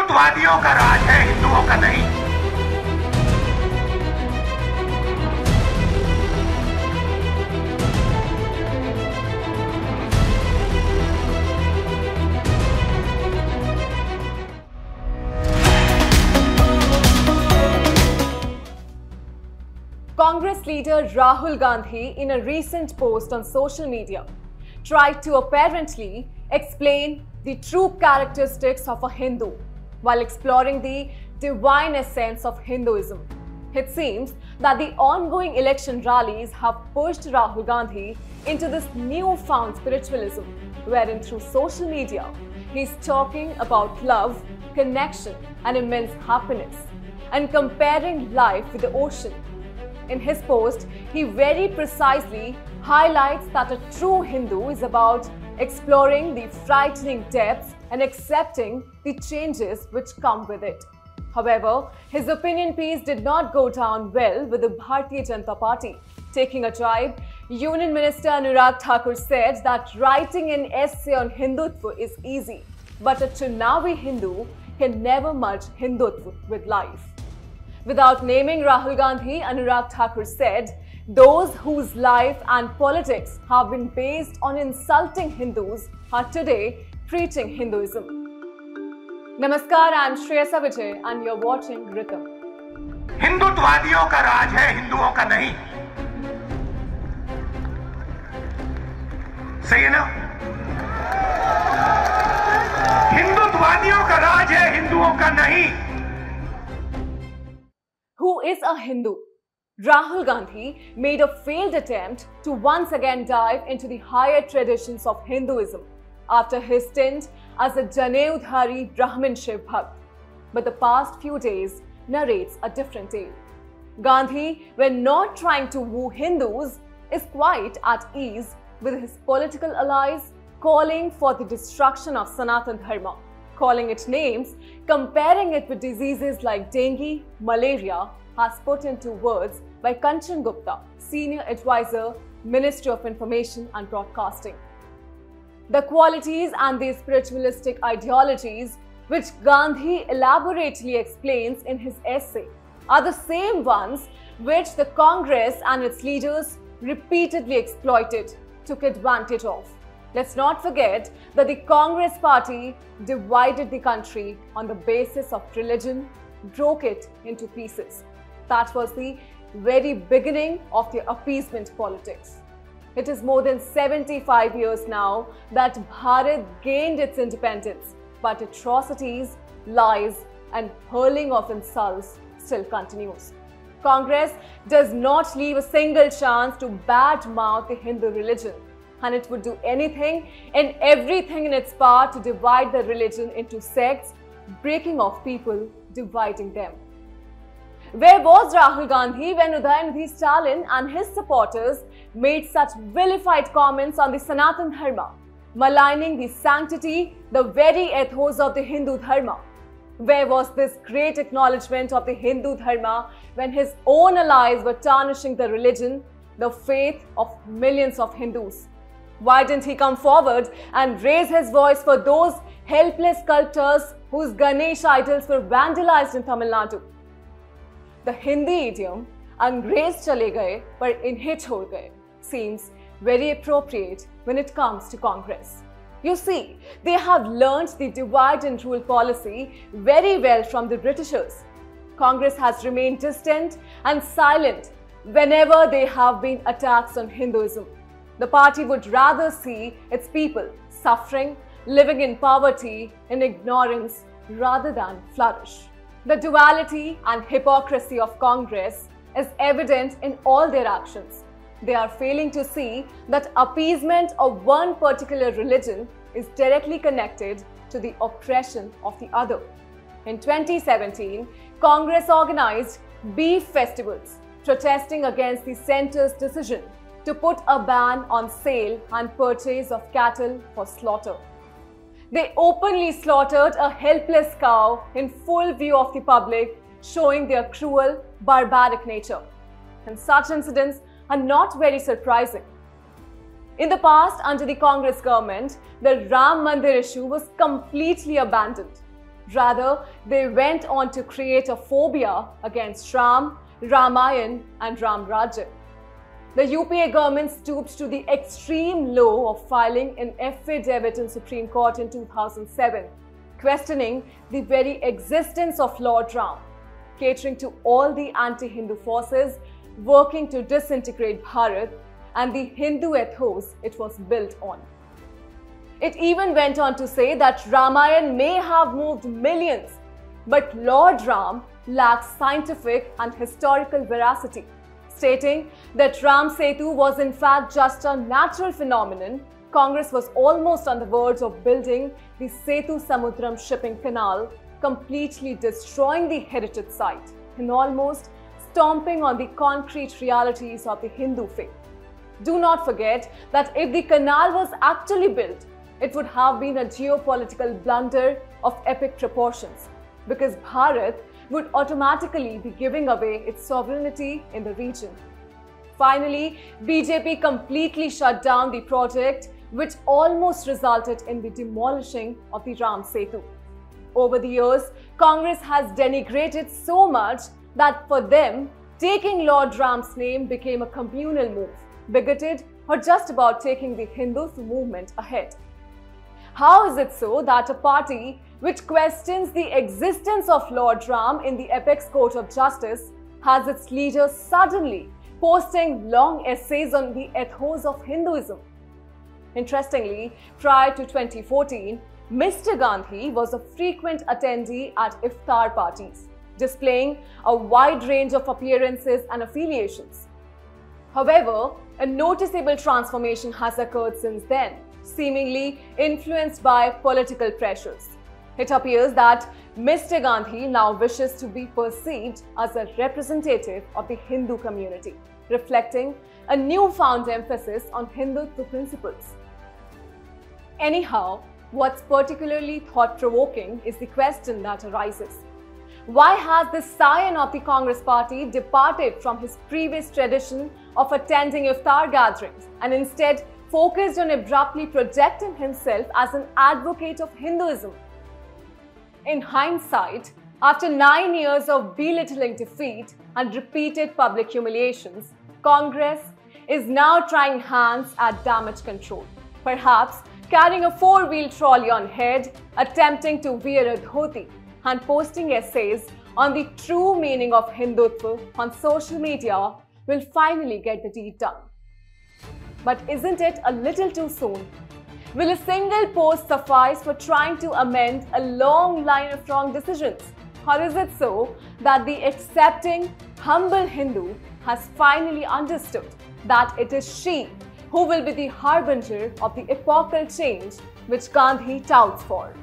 हिंदुत्ववादियों का राज है, हिंदुओं का नहीं। Congress leader Rahul Gandhi, in a recent post on social media, tried to apparently explain the true characteristics of a Hindu while exploring the divine essence of Hinduism. It seems that the ongoing election rallies have pushed Rahul Gandhi into this newfound spiritualism, wherein through social media, he's talking about love, connection, and immense happiness, and comparing life with the ocean. In his post, he very precisely highlights that a true Hindu is about exploring the frightening depths and accepting the changes which come with it. However, his opinion piece did not go down well with the Bharatiya Janata Party. Taking a jibe, Union Minister Anurag Thakur said that writing an essay on Hindutva is easy, but a Chunavi Hindu can never merge Hindutva with life. Without naming Rahul Gandhi, Anurag Thakur said, those whose life and politics have been based on insulting Hindus are today preaching Hinduism. Namaskar, I am Shreyasa Vijay and you are watching Ritam. हिंदुत्ववादियों का राज है, हिंदुओं का नहीं। सही है ना? हिंदुत्ववादियों का राज है, हिंदुओं का नहीं। Who is a Hindu? Rahul Gandhi made a failed attempt to once again dive into the higher traditions of Hinduism after his stint as a Janeudhari Brahmin Shiv Bhakt. But the past few days narrates a different tale. Gandhi, when not trying to woo Hindus, is quite at ease with his political allies, calling for the destruction of Sanatan Dharma, calling it names, comparing it with diseases like dengue, malaria, as put into words by Kanchan Gupta, Senior Advisor, Ministry of Information and Broadcasting. The qualities and the spiritualistic ideologies which Gandhi elaborately explains in his essay are the same ones which the Congress and its leaders repeatedly exploited, took advantage of. Let's not forget that the Congress party divided the country on the basis of religion, broke it into pieces. That was the very beginning of their appeasement politics. It is more than 75 years now that Bharat gained its independence, but atrocities, lies, and hurling of insults still continues. Congress does not leave a single chance to badmouth the Hindu religion, and it would do anything and everything in its power to divide the religion into sects, breaking off people, dividing them. Where was Rahul Gandhi when Udayamidhi Stalin and his supporters made such vilified comments on the Sanatan Dharma, maligning the sanctity, the very ethos of the Hindu Dharma? Where was this great acknowledgement of the Hindu Dharma when his own allies were tarnishing the religion, the faith of millions of Hindus? Why didn't he come forward and raise his voice for those helpless sculptors whose Ganesh idols were vandalized in Tamil Nadu? The Hindi idiom, "Angrez chale gaye, par inhe chhod gaye," seems very appropriate when it comes to Congress. You see, they have learnt the divide and rule policy very well from the Britishers. Congress has remained distant and silent whenever there have been attacks on Hinduism. The party would rather see its people suffering, living in poverty, in ignorance, rather than flourish. The duality and hypocrisy of Congress is evident in all their actions. They are failing to see that appeasement of one particular religion is directly connected to the oppression of the other. In 2017, Congress organized beef festivals, protesting against the centre's decision to put a ban on sale and purchase of cattle for slaughter. They openly slaughtered a helpless cow in full view of the public, showing their cruel, barbaric nature. And such incidents are not very surprising. In the past, under the Congress government, the Ram Mandir issue was completely abandoned. Rather, they went on to create a phobia against Ram, Ramayan and Ram Rajya. The UPA government stooped to the extreme low of filing an affidavit in Supreme Court in 2007, questioning the very existence of Lord Ram, catering to all the anti-Hindu forces working to disintegrate Bharat and the Hindu ethos it was built on. It even went on to say that Ramayan may have moved millions, but Lord Ram lacks scientific and historical veracity, stating that Ram Setu was in fact just a natural phenomenon. Congress was almost on the verge of building the Setu Samudram shipping canal, completely destroying the heritage site and almost stomping on the concrete realities of the Hindu faith. Do not forget that if the canal was actually built, it would have been a geopolitical blunder of epic proportions, because Bharat would automatically be giving away its sovereignty in the region. Finally, BJP completely shut down the project, which almost resulted in the demolishing of the Ram Setu. Over the years, Congress has denigrated so much that for them, taking Lord Ram's name became a communal move, bigoted, or just about taking the Hindu movement ahead. How is it so that a party which questions the existence of Lord Ram in the apex court of justice has its leaders suddenly posting long essays on the ethos of Hinduism? Interestingly, prior to 2014, Mr. Gandhi was a frequent attendee at iftar parties, displaying a wide range of appearances and affiliations. However, a noticeable transformation has occurred since then, seemingly influenced by political pressures. It appears that Mr. Gandhi now wishes to be perceived as a representative of the Hindu community, reflecting a newfound emphasis on Hindutva principles. Anyhow, what's particularly thought-provoking is the question that arises. Why has the scion of the Congress party departed from his previous tradition of attending iftar gatherings and instead focused on abruptly projecting himself as an advocate of Hinduism? In hindsight, after 9 years of belittling defeat and repeated public humiliations, Congress is now trying hands at damage control, perhaps carrying a four-wheel trolley on head, attempting to wear a dhoti, and posting essays on the true meaning of Hindutva on social media will finally get the deed done. But isn't it a little too soon? Will a single post suffice for trying to amend a long line of wrong decisions? Or is it so that the accepting, humble Hindu has finally understood that it is she who will be the harbinger of the epochal change which Gandhi touts for?